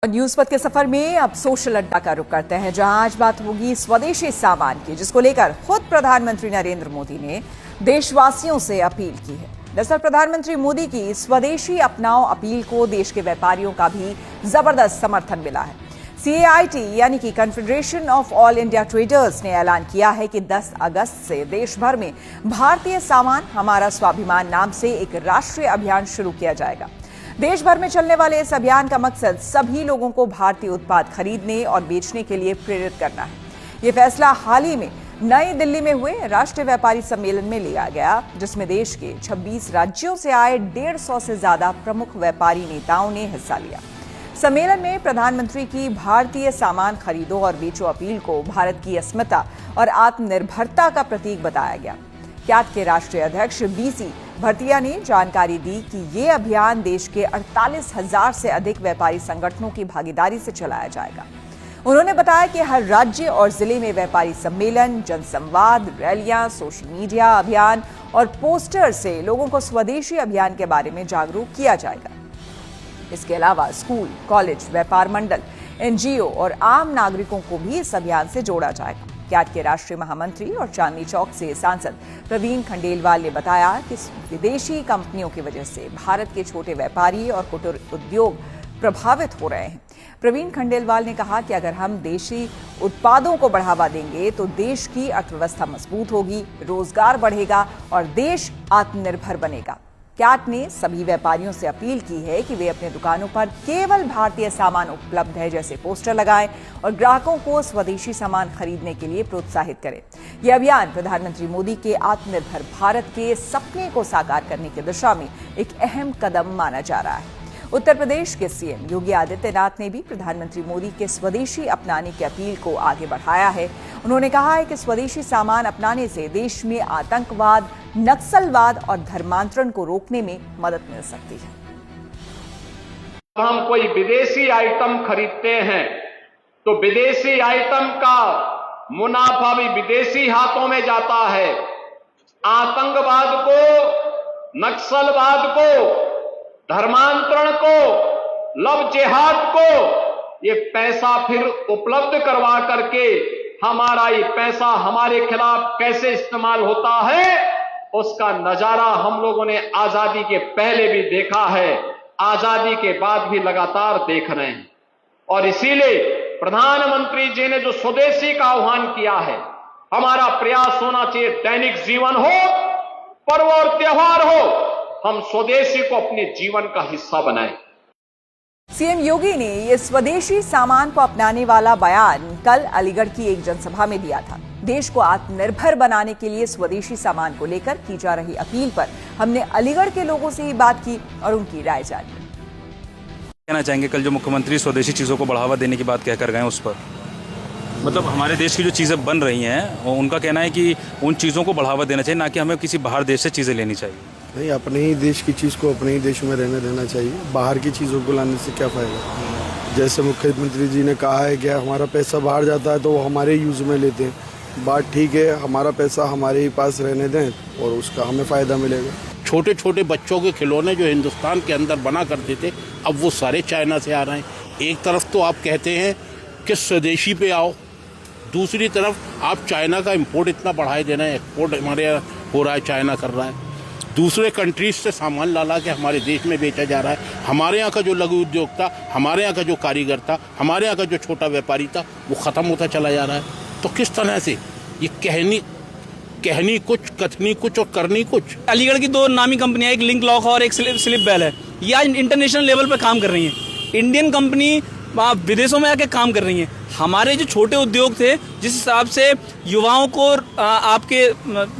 News पथ के सफर में अब सोशल अड्डा का रुख करते हैं, जहां आज बात होगी स्वदेशी सामान की, जिसको लेकर खुद प्रधानमंत्री नरेंद्र मोदी ने देशवासियों से अपील की है। दरअसल प्रधानमंत्री मोदी की स्वदेशी अपनाओ अपील को देश के व्यापारियों का भी जबरदस्त समर्थन मिला है। CAIT यानी कि confederation of all India traders ने ऐलान किया है कि 10 अगस्त से देश भर में भारतीय सामान हमारा स्वाभिमान नाम से एक राष्ट्रीय अभियान शुरू किया जाएगा। देश भर में चलने वाले इस अभियान का मकसद सभी लोगों को भारतीय उत्पाद खरीदने और बेचने के लिए प्रेरित करना है। ये फैसला हाल ही में नई दिल्ली में हुए राष्ट्रीय व्यापारी सम्मेलन में लिया गया, जिसमें देश के 26 राज्यों से आए 150 से ज्यादा प्रमुख व्यापारी नेताओं ने हिस्सा लिया। सम्मेलन में प्रधानमंत्री की भारतीय सामान खरीदो और बेचो अपील को भारत की अस्मिता और आत्मनिर्भरता का प्रतीक बताया गया। कैट के राष्ट्रीय अध्यक्ष BC भरतिया ने जानकारी दी कि ये अभियान देश के 48,000 से अधिक व्यापारी संगठनों की भागीदारी से चलाया जाएगा। उन्होंने बताया कि हर राज्य और जिले में व्यापारी सम्मेलन, जनसंवाद, रैलियां, सोशल मीडिया अभियान और पोस्टर से लोगों को स्वदेशी अभियान के बारे में जागरूक किया जाएगा। इसके अलावा स्कूल, कॉलेज, व्यापार मंडल, NGO और आम नागरिकों को भी इस अभियान से जोड़ा जाएगा। कैट के राष्ट्रीय महामंत्री और चांदनी चौक से सांसद प्रवीण खंडेलवाल ने बताया कि विदेशी कंपनियों की वजह से भारत के छोटे व्यापारी और कुटीर उद्योग प्रभावित हो रहे हैं। प्रवीण खंडेलवाल ने कहा कि अगर हम देशी उत्पादों को बढ़ावा देंगे तो देश की अर्थव्यवस्था मजबूत होगी, रोजगार बढ़ेगा और देश आत्मनिर्भर बनेगा। कैट ने सभी व्यापारियों से अपील की है कि वे अपने दुकानों पर केवल भारतीय सामान उपलब्ध है जैसे पोस्टर लगाएं और ग्राहकों को स्वदेशी सामान खरीदने के लिए प्रोत्साहित करें। यह अभियान प्रधानमंत्री मोदी के आत्मनिर्भर भारत के सपने को साकार करने की दिशा में एक अहम कदम माना जा रहा है। उत्तर प्रदेश के CM योगी आदित्यनाथ ने भी प्रधानमंत्री मोदी के स्वदेशी अपनाने की अपील को आगे बढ़ाया है। उन्होंने कहा है कि स्वदेशी सामान अपनाने से देश में आतंकवाद, नक्सलवाद और धर्मांतरण को रोकने में मदद मिल सकती है। हम कोई विदेशी आइटम खरीदते हैं तो विदेशी आइटम का मुनाफा भी विदेशी हाथों में जाता है। आतंकवाद को, नक्सलवाद को, धर्मांतरण को, लव जिहाद को ये पैसा फिर उपलब्ध करवा करके हमारा ये पैसा हमारे खिलाफ कैसे इस्तेमाल होता है, उसका नजारा हम लोगों ने आजादी के पहले भी देखा है, आजादी के बाद भी लगातार देख रहे हैं। और इसीलिए प्रधानमंत्री जी ने जो स्वदेशी का आह्वान किया है, हमारा प्रयास होना चाहिए दैनिक जीवन हो, पर्व और त्योहार हो, हम स्वदेशी को अपने जीवन का हिस्सा बनाएं। CM योगी ने ये स्वदेशी सामान को अपनाने वाला बयान कल अलीगढ़ की एक जनसभा में दिया था। देश को आत्मनिर्भर बनाने के लिए स्वदेशी सामान को लेकर की जा रही अपील पर हमने अलीगढ़ के लोगों से ही बात की और उनकी राय जानी। कहना चाहेंगे कल जो मुख्यमंत्री स्वदेशी चीज़ों को बढ़ावा देने की बात कहकर गए उस पर, मतलब हमारे देश की जो चीज़ें बन रही हैं उनका कहना है कि उन चीज़ों को बढ़ावा देना चाहिए, ना कि हमें किसी बाहर देश से चीज़ें लेनी चाहिए। नहीं, अपने ही देश की चीज़ को अपने ही देश में रहने देना चाहिए। बाहर की चीज़ों को लाने से क्या फ़ायदा। जैसे मुख्यमंत्री जी ने कहा है कि हमारा पैसा बाहर जाता है तो वो हमारे यूज़ में लेते हैं। बात ठीक है, हमारा पैसा हमारे ही पास रहने दें और उसका हमें फ़ायदा मिलेगा। छोटे छोटे बच्चों के खिलौने जो हिंदुस्तान के अंदर बना करते थे, अब वो सारे चाइना से आ रहे हैं। एक तरफ तो आप कहते हैं कि स्वदेशी पे आओ, दूसरी तरफ आप चाइना का इम्पोर्ट इतना बढ़ाए दे रहे हैं, एक्सपोर्ट हमारे यहाँ हो रहा है, चाइना कर रहा है। दूसरे कंट्रीज से सामान ला के हमारे देश में बेचा जा रहा है। हमारे यहाँ का जो लघु उद्योग था, हमारे यहाँ का जो कारीगर था, हमारे यहाँ का जो छोटा व्यापारी था, वो ख़त्म होता चला जा रहा है। तो किस तरह से ये कहनी कुछ, कथनी कुछ और करनी कुछ। अलीगढ़ की दो नामी कंपनियां, एक लिंक लॉक और एक स्लिप बेल है, ये आज इंटरनेशनल लेवल पर काम कर रही हैं। इंडियन कंपनी विदेशों में आके काम कर रही हैं। हमारे जो छोटे उद्योग थे, जिस हिसाब से युवाओं को आपके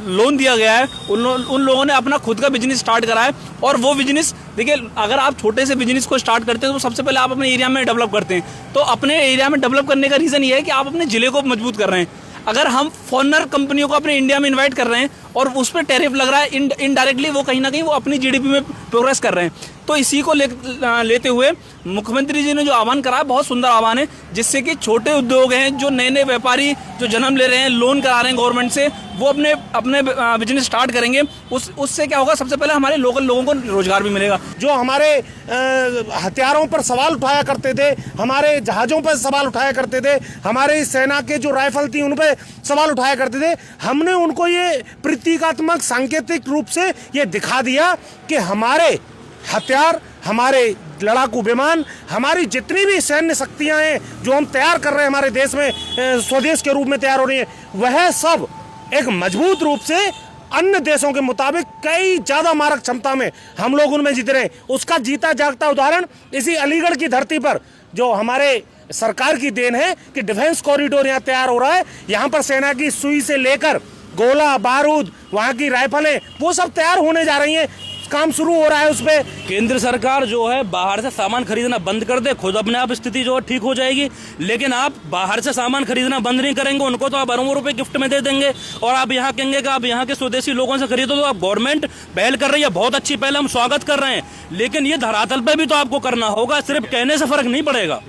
लोन दिया गया है, उन लोगों ने अपना खुद का बिजनेस स्टार्ट करा है। और वो बिजनेस देखिए, अगर आप छोटे से बिजनेस को स्टार्ट करते हैं तो सबसे पहले आप अपने एरिया में डेवलप करते हैं। तो अपने एरिया में डेवलप करने का रीज़न ये है कि आप अपने जिले को मजबूत कर रहे हैं। अगर हम फॉरेनर कंपनियों को अपने इंडिया में इन्वाइट कर रहे हैं और उस पर टैरिफ लग रहा है, इनडायरेक्टली वो कहीं ना कहीं वो अपनी GDP में प्रोग्रेस कर रहे हैं। तो इसी को लेते हुए मुख्यमंत्री जी ने जो आह्वान करा बहुत सुंदर आह्वान है, जिससे कि छोटे उद्योग हैं, जो नए नए व्यापारी जो जन्म ले रहे हैं, लोन करा रहे हैं गवर्नमेंट से, वो अपने बिजनेस स्टार्ट करेंगे। उससे क्या होगा, सबसे पहले हमारे लोकल लोगों को रोजगार भी मिलेगा। जो हमारे हथियारों पर सवाल उठाया करते थे, हमारे जहाज़ों पर सवाल उठाया करते थे, हमारे सेना के जो राइफल थी उन पर सवाल उठाया करते थे, हमने उनको ये प्रतीकात्मक सांकेतिक रूप से ये दिखा दिया कि हमारे हथियार, हमारे लड़ाकू विमान, हमारी जितनी भी सैन्य शक्तियां हैं जो हम तैयार कर रहे हैं हमारे देश में, स्वदेश के रूप में तैयार हो रही हैं, वह सब एक मजबूत रूप से अन्य देशों के मुताबिक कई ज्यादा मारक क्षमता में हम लोग उनमें जीत रहे हैं। उसका जीता जागता उदाहरण इसी अलीगढ़ की धरती पर जो हमारे सरकार की देन है कि डिफेंस कॉरिडोर यहाँ तैयार हो रहा है। यहाँ पर सेना की सुई से लेकर गोला बारूद, वहाँ की राइफलें, वो सब तैयार होने जा रही हैं, काम शुरू हो रहा है उस पर। केंद्र सरकार जो है बाहर से सामान खरीदना बंद कर दे, खुद अपने आप स्थिति जो है ठीक हो जाएगी। लेकिन आप बाहर से सामान खरीदना बंद नहीं करेंगे, उनको तो आप अरबों रुपए गिफ्ट में दे देंगे और आप यहाँ कहेंगे कि आप यहाँ के स्वदेशी लोगों से खरीदो। तो आप गवर्नमेंट पहल कर रही है, बहुत अच्छी पहल, हम स्वागत कर रहे हैं, लेकिन ये धरातल पे भी तो आपको करना होगा, सिर्फ कहने से फर्क नहीं पड़ेगा।